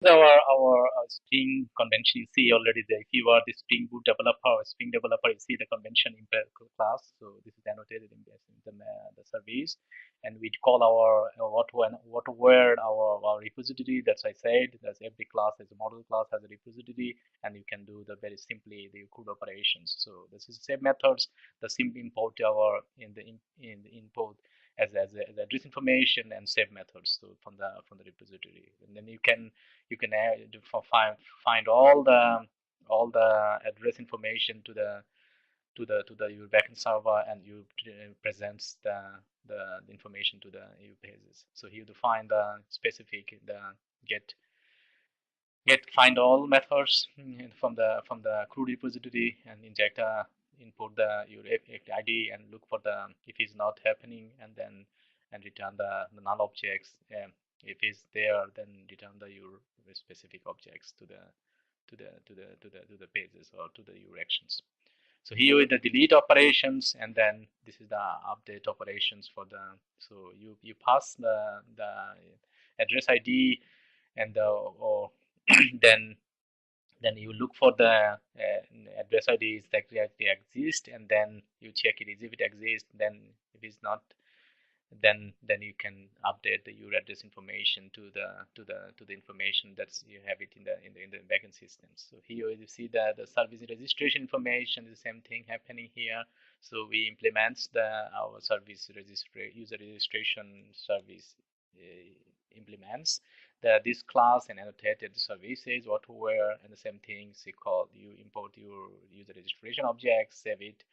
Our Spring convention, you see already there. If you are the Spring Boot developer or Spring developer, you see the convention empirical class. So this is annotated in the service, and we call our what where our repository. That's I said. That's every class has a model class has a repository, and you can do the very simply the CRUD operations. So this is the same methods. The simply import our in the input as address information and save methods so from the repository, and then you can find all the address information to the your backend server, and you presents the information to the your pages. So here to find the specific the get find all methods from the CRUD repository and inject input your ID and look for the if it's not happening, and then and return the null objects. If it's there, then return your specific objects to the pages or to the your actions. So here is the delete operations, and then this is the update operations for the. So you pass the address ID and the or then you look for the address IDs that actually exist, and then you check it is if it exists. Then if it's not, then you can update your address information to the information that's you have it in the backend system. So here you see that the service registration information is the same thing happening here. So we implement our service user registration service implements this class and annotated services what where, and the same thing is called you import your user registration object, save it,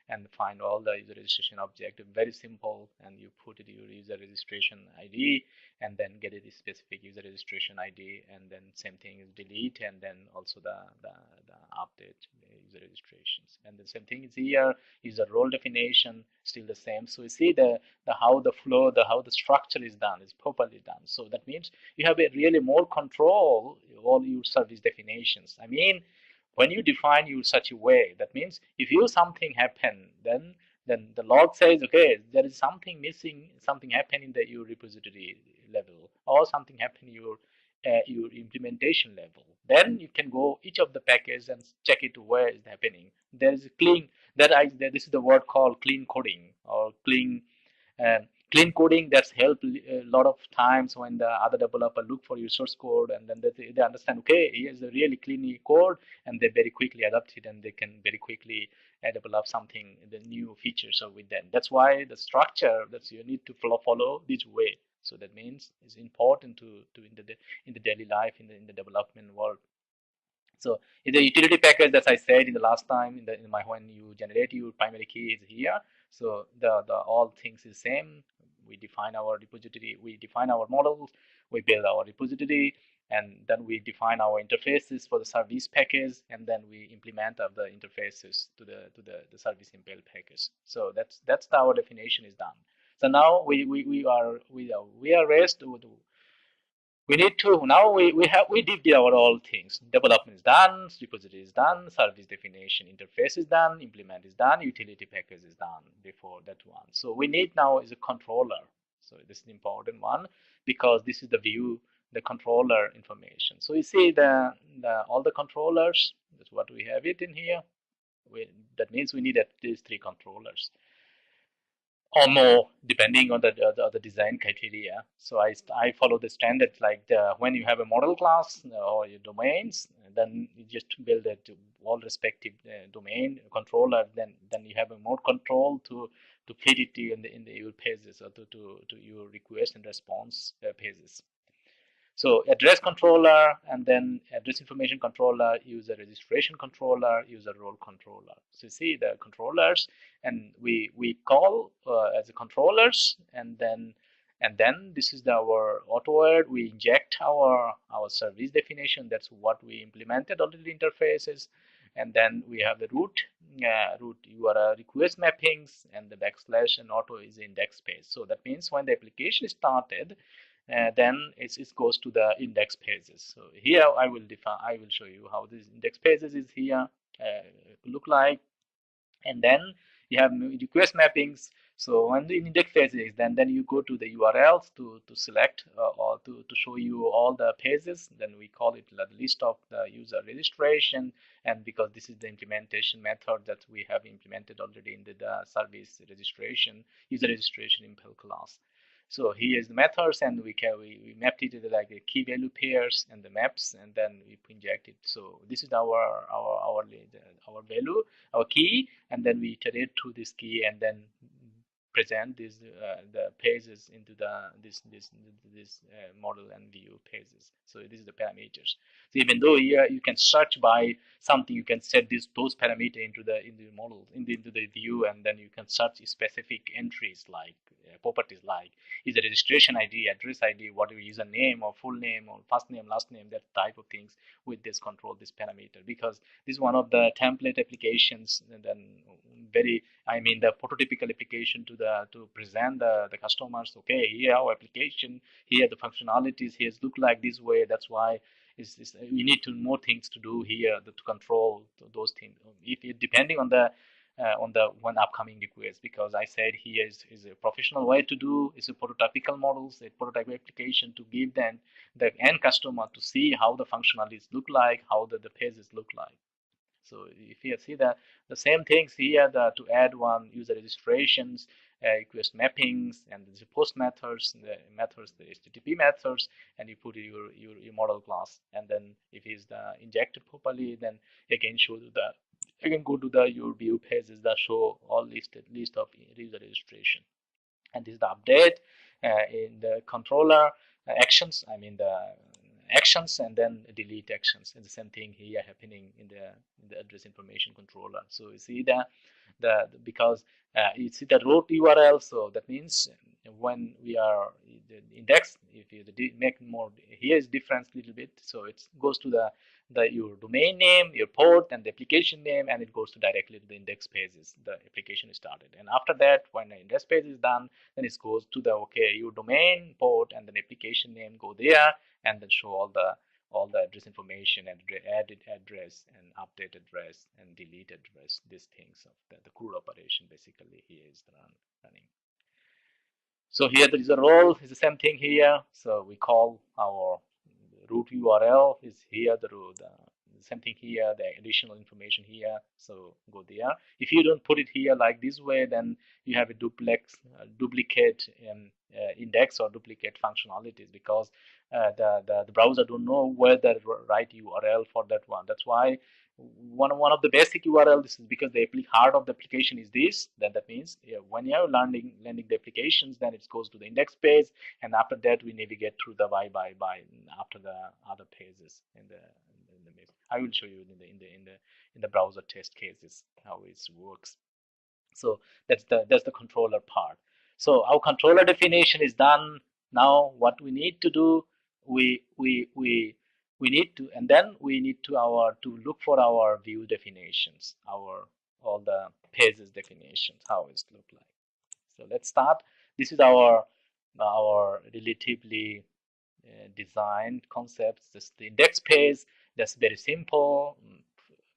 and find all the user registration object. Very simple, and you put it your user registration ID and then get it a specific user registration ID, and then same thing is delete, and then also the update user registrations. And the same thing is here, user role definition still the same. So you see the how the flow, how the structure is done is properly done. So that means you have a really more control all your service definitions. I mean, when you define you such a way, that means if you something happen, then the log says, okay, there is something missing, something happened in the your repository level, or something happened in your implementation level. Then you can go each of the package and check it where is happening. There is a clean this is the word called clean coding or clean coding that's helped a lot of times when the other developer look for your source code, and then they understand, okay, here's a really clean code, and they very quickly adapt it, and they can very quickly develop something, the new features. So with them, that's why the structure that you need to follow this way. So that means it's important to in the daily life in the development world. So in the utility package, as I said in the last time, in my when you generate your primary key is here. So the all things is same. We define our repository, we define our models, we build our repository, and then we define our interfaces for the service package, and then we implement of the interfaces to the service impl package. So that's our definition is done. So now we are rest. We need to now we did our all things. Development is done, repository is done, service definition interface is done, implement is done, utility package is done before that one. So we need now is a controller. So this is the important one, because this is the view, the controller information. So you see the all the controllers. That's what we have it in here. That means we need at least 3 controllers or more, depending on the design criteria. So I follow the standard, like when you have a model class or your domains, then you just build it to all respective domain controller. Then you have a more control to feed it to in the your pages, or to your request and response pages. So address controller, and then address information controller, user registration controller, user role controller. So you see the controllers, and we call as the controllers, and then this is our AutoWord. We inject our service definition. That's what we implemented already interfaces, and then we have the root URL request mappings, and the backslash and auto is index page. So that means when the application is started, then it goes to the index pages. So here I will show you how this index pages is here look like, and then you have request mappings. So when the index pages, then you go to the URLs to select or to show you all the pages. Then we call it the list of the user registration. And because this is the implementation method that we have implemented already in the service registration, user registration impl class. So here is the methods, and we mapped it to like the key value pairs and the maps, and then we inject it. So this is our value, our key, and then we iterate through this key, and then present these the pages into this model and view pages. So this is the parameters. So even though here you can search by something, you can set those parameters into the model into the view, and then you can search specific entries like properties like is the registration ID, address ID, what your username or full name or first name, last name, that type of things with this control, this parameter, because this is one of the template applications, and then very, I mean, the prototypical application to present the customers. Okay, here our application, here the functionalities, here look like this way. That's why we need to more things to do here to control those things. If depending on the one upcoming request, because I said here is a professional way to do, is a prototypical models, a prototype application to give them the end customer to see how the functionalities look like, how the pages look like. So if you see the same things here, to add one user registrations, request mappings, and the post methods, the methods, the HTTP methods, and you put your model class, and then if it's injected properly, then again show the you can go to your view pages that show all list of user registration. And this is the update in the controller actions. I mean the actions, and then delete actions. And the same thing here happening in the address information controller. So you see the because you see the root URL. So that means when we are the index, if you make more, here is difference a little bit. So it goes to your domain name, your port, and the application name, and it goes to directly to the index pages. The application is started, and after that, when the index page is done, then it goes to the your domain, port, and then application name go there, and then show all the address information, and added address and update address and delete address. These things of the CRUD operation basically here is running. So here there is a role, is the same thing here. So we call our root URL is here, the same thing here, the additional information here. So go there. If you don't put it here like this way, then you have a duplicate index or duplicate functionalities, because the browser don't know where the right URL for that one. That's why one of the basic URL, this is because the heart of the application is this. Then that means, yeah, when you're landing the applications, then it goes to the index page, and after that we navigate through the by after the other pages in the mix. I will show you in the browser test cases how it works. So that's the controller part. So our controller definition is done. Now what we need to do, we need to, and then we need to look for our view definitions, our all the pages definitions, how it look like. So let's start. This is our relatively designed concepts. Just the index page, that's very simple.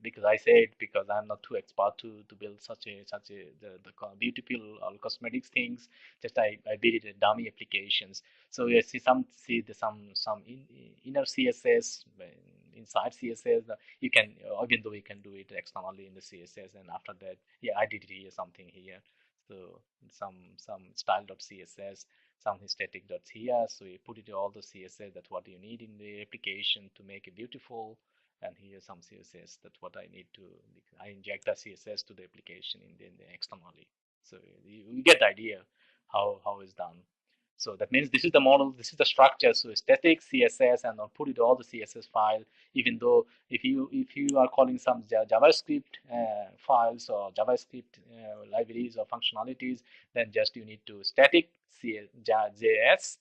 Because I said, because I'm not too expert to build such a the beautiful cosmetics things. Just I build it in dummy applications. So you see some inner CSS inside CSS. You can, even though you can do it externally in the CSS, and after that, yeah, I did it here, something here. So some style.css, some static dots here. So you put it all the CSS, that's what you need in the application to make it beautiful. And here's some CSS, that's what I need to, I inject the CSS to the application in the externally. So you get the idea how it's done. So that means this is the model, this is the structure. So static CSS, and I'll put it all the CSS file. Even though if you are calling some JavaScript files or JavaScript libraries or functionalities, then just you need to static JS,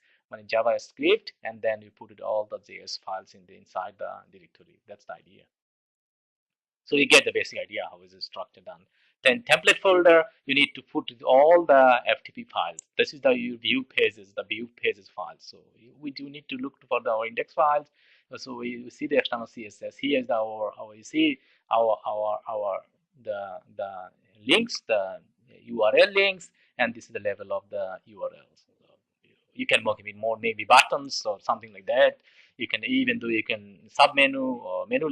JavaScript, and then you put it all the JS files inside the directory. That's the idea. So you get the basic idea how is it structured done. Then template folder, you need to put all the FTP files. This is the view pages files. So we do need to look for our index files. So we see the external CSS. Here is our you see our the links, the URL links, and this is the level of the URLs. So you can work with more maybe buttons or something like that. You can even do, you can submenu or menu